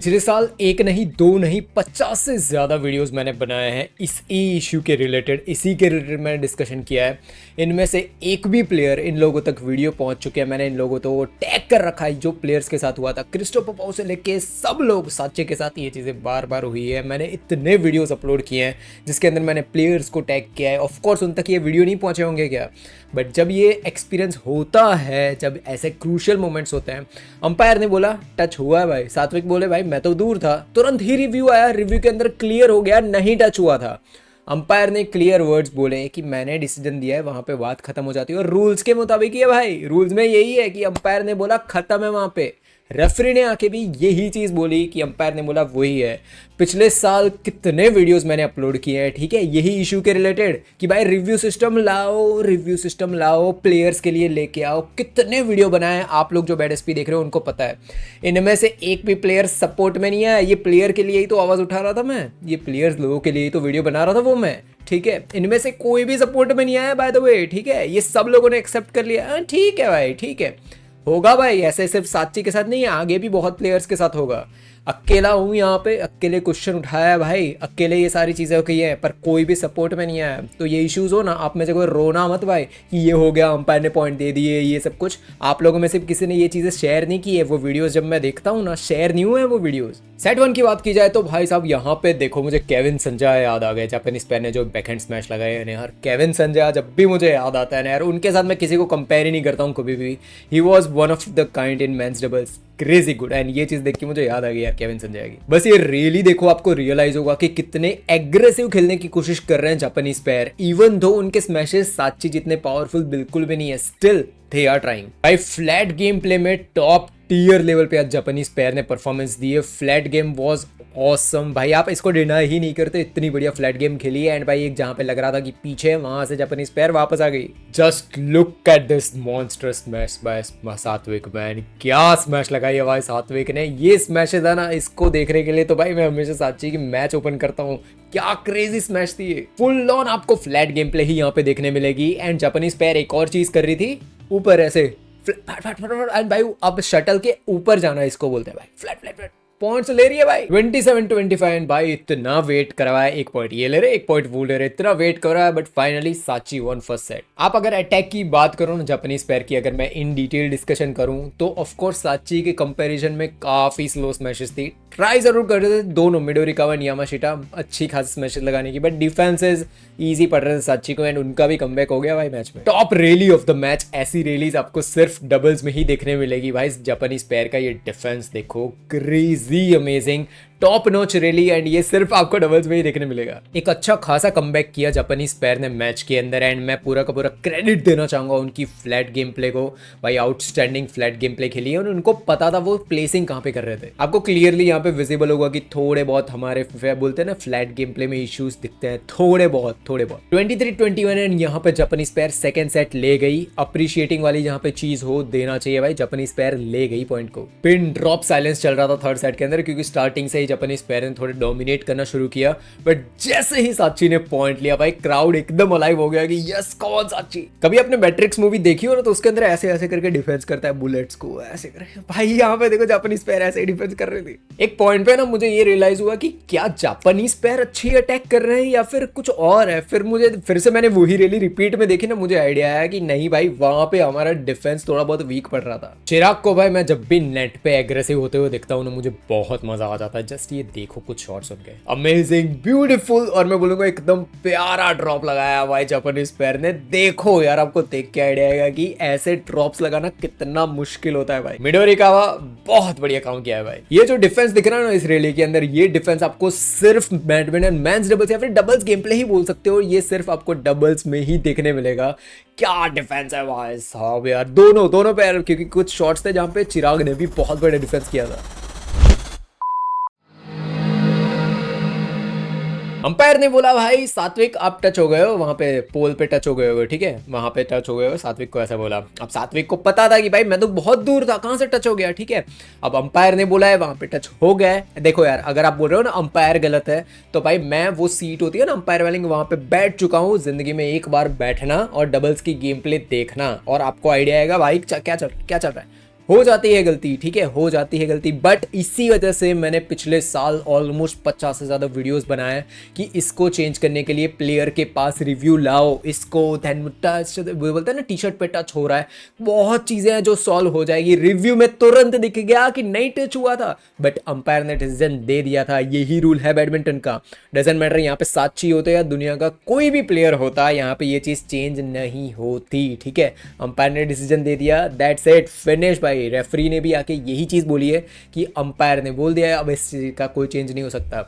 पिछले साल एक नहीं दो नहीं 50 से ज़्यादा वीडियोस मैंने बनाए हैं इस इशू के रिलेटेड। इसी के रिलेटेड मैंने डिस्कशन किया है। इनमें से एक भी प्लेयर इन लोगों तक वीडियो पहुंच चुके हैं। मैंने इन लोगों को टैग कर रखा है जो प्लेयर्स के साथ हुआ था। क्रिस्टोफर पाउ से लेके सब लोग साचे के साथ ये चीज़ें बार बार हुई है। मैंने इतने वीडियोज़ अपलोड किए हैं जिसके अंदर मैंने प्लेयर्स को टैग किया है। ऑफकोर्स उन तक ये वीडियो नहीं पहुँचे होंगे क्या, बट जब ये एक्सपीरियंस होता है, जब ऐसे क्रूशियल मोमेंट्स होते हैं, अंपायर ने बोला टच हुआ है भाई, सात्विक बोले भाई मैं तो दूर था, तुरंत ही रिव्यू आया, रिव्यू के अंदर क्लियर हो गया नहीं टच हुआ था। अंपायर ने क्लियर वर्ड्स बोले कि मैंने डिसीजन दिया है, वहां पे बात खत्म हो जाती है और रूल्स के मुताबिक ही है भाई। रूल्स में यही है कि अंपायर ने बोला खत्म है, वहां पे रेफरी ने आके भी यही चीज़ बोली कि अंपायर ने बोला वही है। पिछले साल कितने वीडियोस मैंने अपलोड किए हैं, ठीक है, यही इशू के रिलेटेड कि भाई रिव्यू सिस्टम लाओ, प्लेयर्स के लिए लेके आओ। कितने वीडियो बनाए आप लोग जो बैड एसपी देख रहे हो उनको पता है। इनमें से एक भी प्लेयर सपोर्ट में नहीं आया। ये प्लेयर के लिए ही तो आवाज़ उठा रहा था मैं, ये प्लेयर्स लोगों के लिए ही तो वीडियो बना रहा था वो मैं, ठीक है। इनमें से कोई भी सपोर्ट में नहीं आया बाय द वे, ठीक है। ये सब लोगों ने एक्सेप्ट कर लिया, ठीक है भाई, ठीक है, होगा भाई। ऐसे सिर्फ साची के साथ नहीं, आगे भी बहुत प्लेयर्स के साथ होगा। अकेला हूँ यहाँ पे, अकेले क्वेश्चन उठाया है भाई, अकेले ये सारी चीज़ें कही है, पर कोई भी सपोर्ट में नहीं आया। तो ये इश्यूज़ हो ना, आप में से कोई रोना मत भाई कि ये हो गया, अंपायर ने पॉइंट दे दिए, ये सब कुछ। आप लोगों में से किसी ने ये चीज़ें शेयर नहीं की है। वो वीडियोज़ जब मैं देखता हूँ ना, शेयर नहीं हुए वो वीडियोज़। सेट वन की बात की जाए तो भाई साहब यहाँ पे देखो, मुझे केविन संजय याद आ गए, जापानीज प्लेयर ने जो बैकहैंड स्मैश लगाए हैं यार। केविन संजय जब भी मुझे याद आता है ना यार, उनके साथ मैं किसी को कंपेयर ही नहीं करता हूँ कभी भी। He was one of the kind in men's doubles, crazy good. And ये चीज़ देख के मुझे याद आ गई यार केविन संजय की। बस ये रियली देखो, आपको रियलाइज होगा कि कितने एग्रेसिव खेलने की कोशिश कर रहे हैं जापानीज प्लेयर। इवन दो उनके स्मैशेस साची जितने पावरफुल बिल्कुल भी नहीं है, स्टिल दे आर ट्राइंग। भाई फ्लैट गेम प्ले में टॉप टीयर लेवल पे आज जापानीज प्लेयर ने परफॉर्मेंस दी है। फ्लैट गेम वाज ऑसम भाई, आप इसको डिनाई ही नहीं करते, इतनी बढ़िया फ्लैट गेम खेली है। एंड भाई एक जहां पे लग रहा था कि पीछे, वहां से जापानीज प्लेयर वापस आ गई। Just look at this monster smash by Satwik man. क्या स्मैश लगाई है भाई सात्विक ने। ये स्मैशेस है ना, इसको देखने के लिए तो भाई मैं हमेशा साची की मैच ओपन करता हूँ। क्या क्रेजी स्मैश थी ये। फुल ऑन आपको फ्लैट गेम प्ले ही यहाँ पे देखने मिलेगी। एंड जापानीज प्लेयर एक और चीज कर रही थी, ऊपर ऐसे एंड भाई अब शटल के ऊपर जाना, इसको बोलते हैं भाई फ्लैट फ्लैट फ्लैट। पॉइंट्स ले रही है भाई 27-25। एंड भाई इतना वेट करवाया, एक पॉइंट ये ले रहे, एक पॉइंट वो ले रहे, इतना वेट करवाया, बट फाइनली साची वन फर्स्ट सेट। आप अगर अटैक की बात करो ना, जापानीज प्लेयर की अगर मैं इन डिटेल डिस्कशन करूं तो ऑफकोर्स साची के कंपैरिजन में काफी स्लो स्मैशेस थी। ट्राई जरूर कर रहे थे दोनों, मिडोरिकावा एंड यामाशिटा, अच्छी खासी स्मैशेस लगाने की, बट डिफेंसेस ईजी पड़ रहे थे साची को। एंड उनका भी कमबैक हो गया भाई मैच में। Top rally of the match, ऐसी रैलीज आपको सिर्फ डबल्स में ही देखने मिलेगी भाई। जापानीज प्लेयर का ये डिफेंस देखो, crazy amazing, top notch rally. And ये सिर्फ आपको डबल्स में ही देखने मिलेगा। एक अच्छा खासा कमबैक किया जापानीज प्लेयर ने मैच के अंदर। एंड मैं पूरा का पूरा क्रेडिट देना चाहूंगा उनकी फ्लैट गेम प्ले को भाई। आउटस्टैंडिंग फ्लैट गेम प्ले खेली है और उनको पता था वो प्लेसिंग कहाँ पे कर रहे थे। आपको क्लियरली यहाँ पे विजिबल होगा कि थोड़े बहुत हमारे बोलते हैं ना फ्लैट गेम प्ले में इश्यूज दिखते हैं, थोड़े बहुत 23-21। एंड यहाँ पे जापानीज प्लेयर सेकंड सेट ले गई। अप्रिशिएटिंग वाली जहाँ पे चीज हो देना चाहिए भाई, जापानीज प्लेयर ले गई पॉइंट को। पिन ड्रॉप साइलेंस चल रहा था थर्ड सेट के अंदर, क्योंकि स्टार्टिंग से ही जापानीज प्लेयर ने थोड़े डोमिनेट करना शुरू किया। बट जैसे ही साची ने पॉइंट लिया भाई, क्राउड एकदम अलाइव हो गया कि यस कौन साची। कभी आपने मैट्रिक्स मूवी देखी हो ना, तो उसके अंदर ऐसे ऐसे करके डिफेंस करता है बुलेट्स को, ऐसे करके भाई यहाँ पे देखो जापानीज प्लेयर ऐसे ही डिफेंस कर रहे थे। एक पॉइंट पे ना मुझे ये रियलाइज हुआ कि क्या जापानीज प्लेयर अच्छी अटैक कर रहे हैं या फिर कुछ और है। फिर से मैंने वही रैली रिपीट में देखी ना, मुझे आइडिया आया कि नहीं भाई, वहां पे हमारा डिफेंस थोड़ा बहुत वीक पड़ रहा था। चिराग को भाई मैं जब भी नेट पे एग्रेसिव होते हुए देखता हूँ ना, मुझे बहुत मजा आ जाता है। जस्ट ये देखो कुछ शॉट्स उनके अमेजिंग, ब्यूटीफुल, और मैं बोलूंगा एकदम प्यारा ड्रॉप लगाया भाई जापानीज प्लेयर ने। देखो यार, आपको देख के आइडिया आएगा कि ऐसे ड्रॉप्स लगाना कितना मुश्किल होता है भाई। मिडोरिकावा बहुत बढ़िया काम किया है भाई। ये जो डिफेंस दिख रहा है ना इस रैली के अंदर, ये डिफेंस आपको सिर्फ बैडमिंटन मेंस डबल्स या फिर डबल्स गेम प्ले ही बोल सकते हो, ये सिर्फ आपको डबल्स में ही देखने मिलेगा। क्या डिफेंस है भाई साहब यार, दोनों पैर, क्योंकि कुछ शॉट्स थे जहां पे चिराग ने भी बहुत बड़ा डिफेंस किया था। अंपायर ने बोला भाई सात्विक आप टच हो गए हो, वहां पे पोल पे टच हो गए हो, ठीक है, वहां पे टच हो गए हो। सात्विक को ऐसा बोला। अब सात्विक को पता था कि भाई मैं तो बहुत दूर था, कहां से टच हो गया, ठीक है। अब अंपायर ने बोला है वहां पे टच हो गया है। देखो यार, अगर आप बोल रहे हो ना अंपायर गलत है, तो भाई मैं वो सीट होती है ना अंपायर वाली, वहां पे बैठ चुका हूँ। जिंदगी में एक बार बैठना और डबल्स की गेम प्ले देखना और आपको आइडिया आएगा भाई क्या चल रहा है। हो जाती है गलती, ठीक है, हो जाती है गलती, बट इसी वजह से मैंने पिछले साल ऑलमोस्ट 50 से ज़्यादा वीडियोस बनाए कि इसको चेंज करने के लिए प्लेयर के पास रिव्यू लाओ, इसको टच, वो बोलते हैं ना टी शर्ट पे टच हो रहा है, बहुत चीज़ें हैं जो सॉल्व हो जाएगी। रिव्यू में तुरंत दिख गया कि नहीं टच हुआ था, बट अंपायर ने डिसीजन दे दिया था। यही रूल है बैडमिंटन का, डजेंट मैटर यहाँ पे साक्षी होते या दुनिया का कोई भी प्लेयर होता, यहाँ पे ये चीज़ चेंज नहीं होती, ठीक है। अंपायर ने डिसीजन दे दिया, दैट्स इट, फिनिश भाई। रेफरी ने भी आके यही चीज़ बोली है कि अंपायर ने बोल दिया है, अब इस चीज़ का कोई चेंज नहीं हो सकता।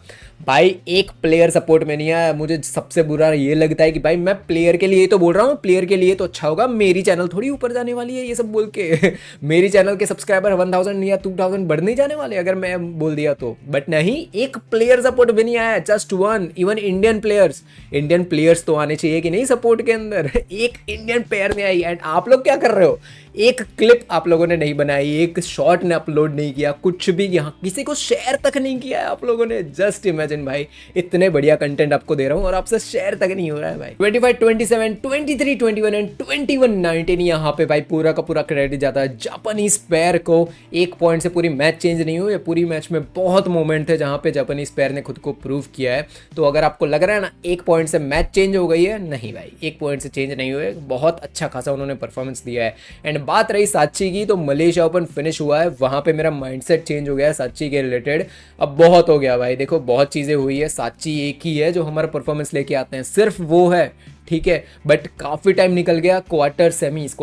भाई एक प्लेयर सपोर्ट में नहीं आया, मुझे सबसे बुरा ये लगता है कि भाई मैं प्लेयर के लिए तो बोल रहा हूँ, प्लेयर के लिए तो अच्छा होगा, मेरी चैनल थोड़ी ऊपर जाने वाली है ये सब बोल के मेरी चैनल के सब्सक्राइबर 1000 या 2000 बढ़ नहीं जाने वाले अगर मैं बोल दिया तो। बट नहीं, एक प्लेयर सपोर्ट भी नहीं आया, just one. Even Indian players तो आने चाहिए कि नहीं सपोर्ट के अंदर एक इंडियन प्लेयर नहीं आई। एंड आप लोग क्या कर रहे हो, एक क्लिप आप लोगों ने नहीं बनाई, एक शॉट ने अपलोड नहीं किया, कुछ भी यहाँ किसी को शेयर तक नहीं किया है आप लोगों ने। जस्ट इमेजिन भाई, इतने बढ़िया कंटेंट आपको दे रहा हूँ और आपसे शेयर तक नहीं हो रहा है भाई। 25, 27, 23, 21 एंड 21, 19 यहाँ पे भाई पूरा का पूरा क्रेडिट जाता है जापानीज पैर को। एक पॉइंट से पूरी मैच चेंज नहीं हुई, पूरी मैच में बहुत मोमेंट थे जहाँ पे जापानीज पैर ने खुद को प्रूव किया है। तो अगर आपको लग रहा है ना एक पॉइंट से मैच चेंज हो गई है, नहीं भाई, एक पॉइंट से चेंज नहीं हुए, बहुत अच्छा खासा उन्होंने परफॉर्मेंस दिया है। एंड बात रही साक्षी की, तो मलेशिया ओपन फिनिश हुआ है, वहां पे मेरा माइंडसेट चेंज हो गया है साक्षी के रिलेटेड। अब बहुत हो गया भाई, देखो बहुत चीज़ें हुई है, साक्षी एक ही है जो हमारा परफॉर्मेंस लेके आते हैं, सिर्फ वो है, ठीक है। बट काफ़ी टाइम निकल गया, क्वार्टर सेमीज,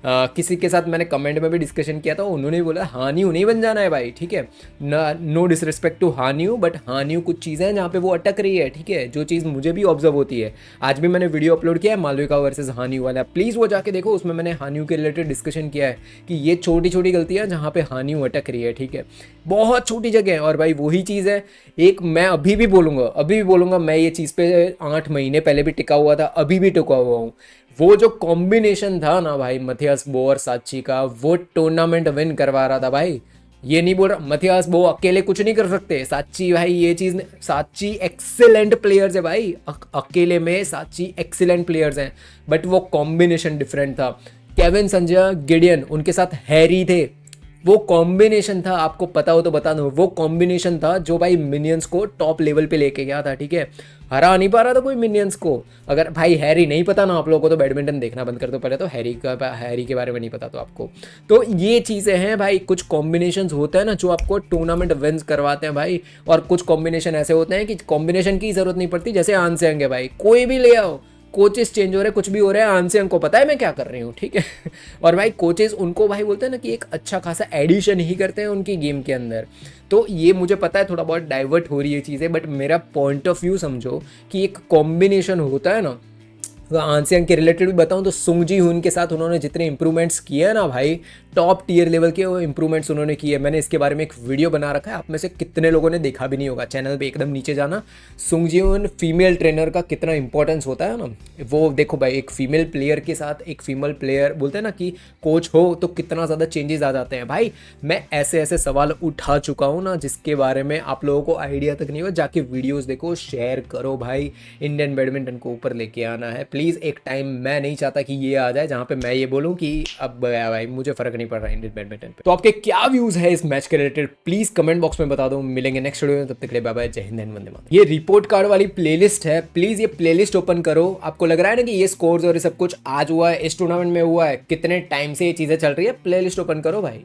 किसी के साथ मैंने कमेंट में भी डिस्कशन किया था, उन्होंने बोला हानियू नहीं बन जाना है भाई, ठीक है ना, नो डिसरिस्पेक्ट टू हानियू, बट हानियू कुछ चीज़ें हैं जहाँ पे वो अटक रही है, ठीक है, जो चीज़ मुझे भी ऑब्जर्व होती है। आज भी मैंने वीडियो अपलोड किया है मालविका वर्सेस हानियू वाला, प्लीज़ वो जाके देखो, उसमें मैंने हानियू के रिलेटेड डिस्कशन किया है कि ये छोटी छोटी गलतियाँ जहाँ पे हानियू अटक रही है, ठीक है, बहुत छोटी जगह है। और भाई वही चीज़ है, एक मैं अभी भी बोलूँगा, मैं ये चीज़ पे 8 महीने पहले भी टिका हुआ था, अभी भी टिका हुआ हूँ। वो जो कॉम्बिनेशन था ना भाई मथियास बो और साक्षी का, वो टूर्नामेंट विन करवा रहा था भाई। ये नहीं बोल रहा मथियास बो अकेले कुछ नहीं कर सकते, साक्षी भाई ये चीज़, साक्षी एक्सेलेंट प्लेयर्स है भाई, अकेले में साक्षी एक्सेलेंट प्लेयर्स हैं, बट वो कॉम्बिनेशन डिफरेंट था। केविन संजय गिडियन, उनके साथ हैरी थे, वो कॉम्बिनेशन था, आपको पता हो तो बता दो, वो कॉम्बिनेशन था जो भाई मिनियंस को टॉप लेवल पे लेके गया था, ठीक है। हरा नहीं पा रहा था कोई मिनियंस को। अगर भाई हैरी नहीं पता ना आप लोगों को, तो बैडमिंटन देखना बंद कर दो पहले तो, हैरी के बारे में नहीं पता तो आपको। तो ये चीज़ें हैं भाई, कुछ कॉम्बिनेशंस होते हैं ना जो आपको टूर्नामेंट विन्स करवाते हैं भाई, और कुछ कॉम्बिनेशन ऐसे होते हैं कि कॉम्बिनेशन की ज़रूरत नहीं पड़ती, जैसे आनसेंग है भाई, कोई भी ले आओ, कोचेस चेंज हो रहे हैं, कुछ भी हो रहा है, आनसेंग को पता है मैं क्या कर रही हूँ, ठीक है और भाई कोचेस उनको भाई बोलते हैं ना कि एक अच्छा खासा एडिशन ही करते हैं उनकी गेम के अंदर। तो ये मुझे पता है थोड़ा बहुत डाइवर्ट हो रही है चीज़ें, बट मेरा पॉइंट ऑफ व्यू समझो कि एक कॉम्बिनेशन होता है ना। आनसेंग के रिलेटेड भी बताऊं तो सुंग जी हुन के साथ उन्होंने जितने इंप्रूवमेंट्स किए हैं ना भाई, टॉप टीयर लेवल के वो इंप्रूवमेंट्स उन्होंने किए। मैंने इसके बारे में एक वीडियो बना रखा है, आप में से कितने लोगों ने देखा भी नहीं होगा, चैनल पे एकदम नीचे जाना, सुंग जी हुन फीमेल ट्रेनर का कितना इंपॉर्टेंस होता है ना, वो देखो भाई, एक फीमेल प्लेयर के साथ एक फीमेल प्लेयर बोलते हैं ना कि कोच हो तो कितना ज़्यादा चेंजेस आ जाते हैं भाई। मैं ऐसे ऐसे सवाल उठा चुका हूँ ना जिसके बारे में आप लोगों को आइडिया तक नहीं हो, जाके वीडियोज़ देखो, शेयर करो भाई, इंडियन बैडमिंटन को ऊपर लेके आना है प्लीज़। एक टाइम मैं नहीं चाहता कि ये आ जाए जहाँ पे मैं ये बोलूँ कि अब भाई मुझे फर्क नहीं पड़ रहा है इंडियन बैडमिंटन पे। तो आपके क्या व्यूज है इस मैच के रिलेटेड प्लीज कमेंट बॉक्स में बता दो। मिलेंगे नेक्स्ट वीडियो में, तब तक के लिए बाय बाय, जय हिंद, वंदे मातरम। ये रिपोर्ट कार्ड वाली प्लेलिस्ट है, प्लीज ये प्लेलिस्ट ओपन करो। आपको लग रहा है ना कि ये स्कोर्स और ये सब कुछ आज हुआ है, इस टूर्नामेंट में हुआ है, कितने टाइम से ये चीजें चल रही है, प्लेलिस्ट ओपन करो भाई।